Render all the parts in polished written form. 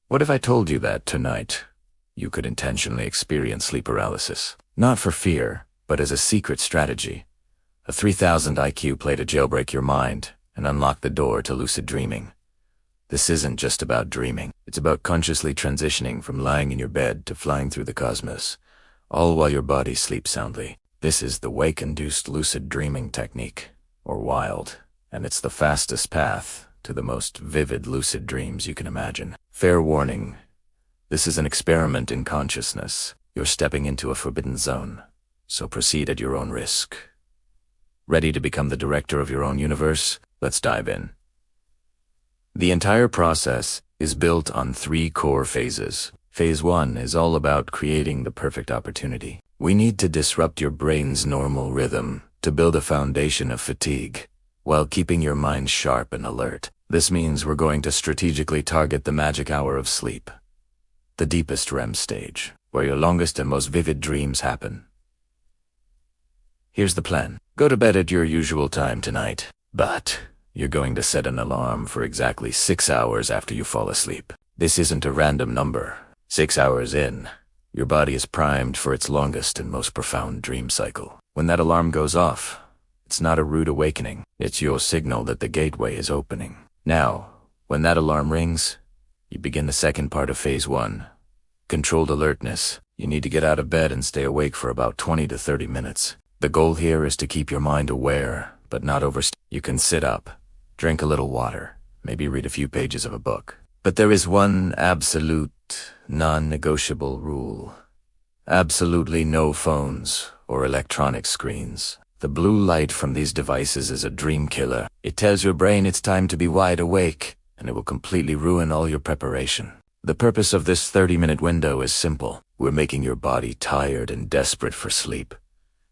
What if I told you that tonight you could intentionally experience sleep paralysis? Not for fear, but as a secret strategy. A 3000 IQ play to jailbreak your mind and unlock the door to lucid dreaming. This isn't just about dreaming. It's about consciously transitioning from lying in your bed to flying through the cosmos, all while your body sleeps soundly. This is the wake-induced lucid dreaming technique, or WILD, and it's the fastest path to the most vivid lucid dreams you can imagine. Fair warning, this is an experiment in consciousness. You're stepping into a forbidden zone, so proceed at your own risk. Ready to become the director of your own universe? Let's dive in. The entire process is built on 3 core phases. Phase 1 is all about creating the perfect opportunity. We need to disrupt your brain's normal rhythm to build a foundation of fatigue, while keeping your mind sharp and alert. This means we're going to strategically target the magic hour of sleep, the deepest REM stage, where your longest and most vivid dreams happen. Here's the plan. Go to bed at your usual time tonight, but you're going to set an alarm for exactly 6 hours after you fall asleep. This isn't a random number. 6 hours in, your body is primed for its longest and most profound dream cycle. When that alarm goes off, it's not a rude awakening. It's your signal that the gateway is opening. Now, when that alarm rings, you begin the second part of phase 1. Controlled alertness. You need to get out of bed and stay awake for about 20 to 30 minutes. The goal here is to keep your mind aware, but not overstimulated. You can sit up, drink a little water, maybe read a few pages of a book. But there is one absolute, non-negotiable rule. Absolutely no phones or electronic screens. The blue light from these devices is a dream killer. It tells your brain it's time to be wide awake, and it will completely ruin all your preparation. The purpose of this 30-minute window is simple. We're making your body tired and desperate for sleep,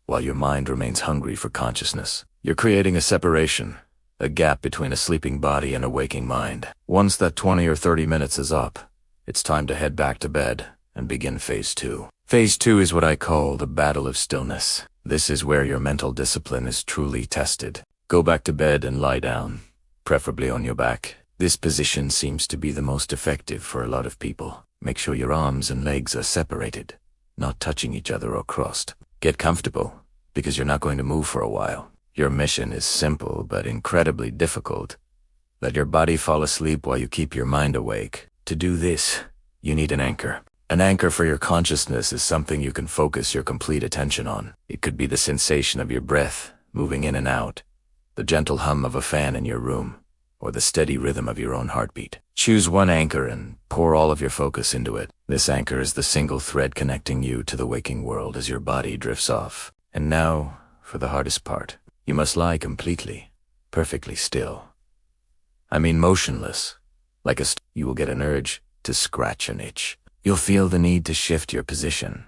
while your mind remains hungry for consciousness. You're creating a separation, a gap between a sleeping body and a waking mind. Once that 20 or 30 minutes is up, it's time to head back to bed and begin phase 2. Phase 2 is what I call the battle of stillness. This is where your mental discipline is truly tested. Go back to bed and lie down, preferably on your back. This position seems to be the most effective for a lot of people. Make sure your arms and legs are separated, not touching each other or crossed. Get comfortable, because you're not going to move for a while. Your mission is simple but incredibly difficult. Let your body fall asleep while you keep your mind awake. To do this, you need an anchor. An anchor for your consciousness is something you can focus your complete attention on. It could be the sensation of your breath moving in and out, the gentle hum of a fan in your room, or the steady rhythm of your own heartbeat. Choose one anchor and pour all of your focus into it. This anchor is the single thread connecting you to the waking world as your body drifts off. And now, for the hardest part. You must lie completely, perfectly still. I mean motionless. Like you will get an urge to scratch an itch. You'll feel the need to shift your position.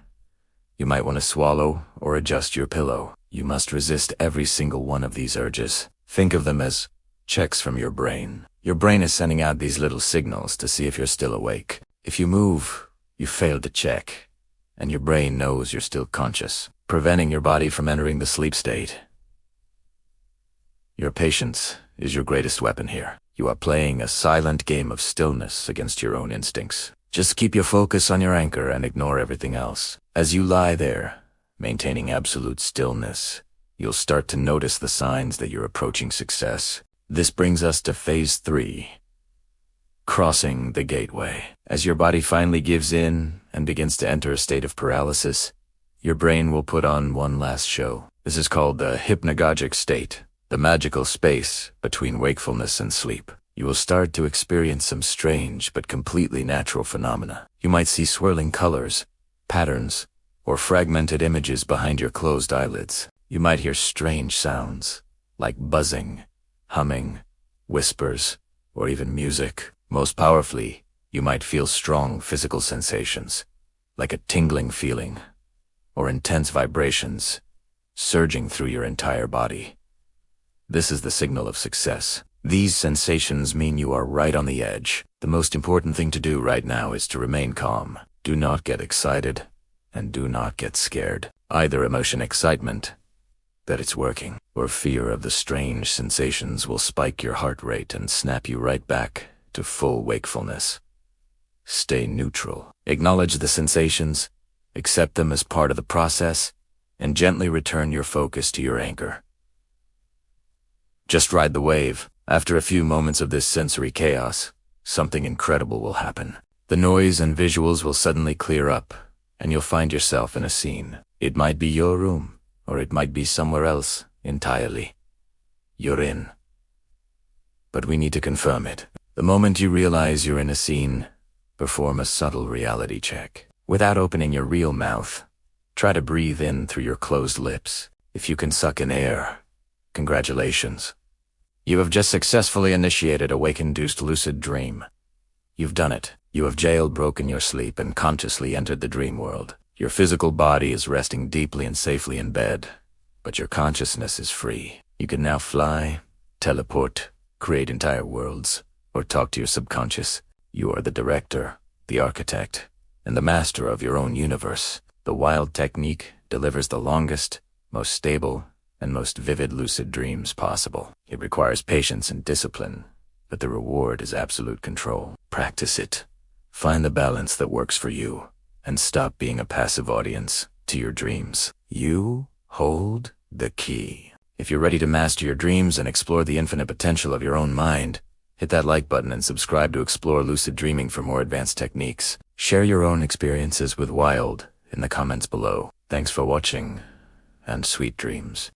You might want to swallow or adjust your pillow. You must resist every single one of these urges. Think of them as checks from your brain. Your brain is sending out these little signals to see if you're still awake. If you move, you failed to check, and your brain knows you're still conscious, preventing your body from entering the sleep state. Your patience is your greatest weapon here. You are playing a silent game of stillness against your own instincts. Just keep your focus on your anchor and ignore everything else. As you lie there, maintaining absolute stillness, you'll start to notice the signs that you're approaching success. This brings us to phase 3. Crossing the gateway. As your body finally gives in and begins to enter a state of paralysis, your brain will put on one last show. This is called the hypnagogic state, the magical space between wakefulness and sleep. You will start to experience some strange but completely natural phenomena. You might see swirling colors, patterns, or fragmented images behind your closed eyelids. You might hear strange sounds, like buzzing, humming, whispers, or even music. Most powerfully, you might feel strong physical sensations, like a tingling feeling, or intense vibrations, surging through your entire body. This is the signal of success. These sensations mean you are right on the edge. The most important thing to do right now is to remain calm. Do not get excited, and do not get scared. Either emotion, excitement that it's working, or fear of the strange sensations will spike your heart rate and snap you right back to full wakefulness. stay neutral. Acknowledge the sensations, accept them as part of the process, and gently return your focus to your anchor. Just ride the wave. After a few moments of this sensory chaos, something incredible will happen. The noise and visuals will suddenly clear up, and you'll find yourself in a scene. It might be your room, or it might be somewhere else entirely. You're in. But we need to confirm it. The moment you realize you're in a scene, perform a subtle reality check. Without opening your real mouth, try to breathe in through your closed lips. If you can suck in air, congratulations. You have just successfully initiated a wake-induced lucid dream. You've done it. You have jailbroken your sleep and consciously entered the dream world. Your physical body is resting deeply and safely in bed, but your consciousness is free. You can now fly, teleport, create entire worlds, or talk to your subconscious. You are the director, the architect, and the master of your own universe. The wild technique delivers the longest, most stable, and most vivid lucid dreams possible. It requires patience and discipline, but the reward is absolute control. Practice it. Find the balance that works for you, and stop being a passive audience to your dreams. You hold the key. If you're ready to master your dreams and explore the infinite potential of your own mind, hit that like button and subscribe to explore lucid dreaming for more advanced techniques. Share your own experiences with Wild in the comments below. Thanks for watching, and sweet dreams.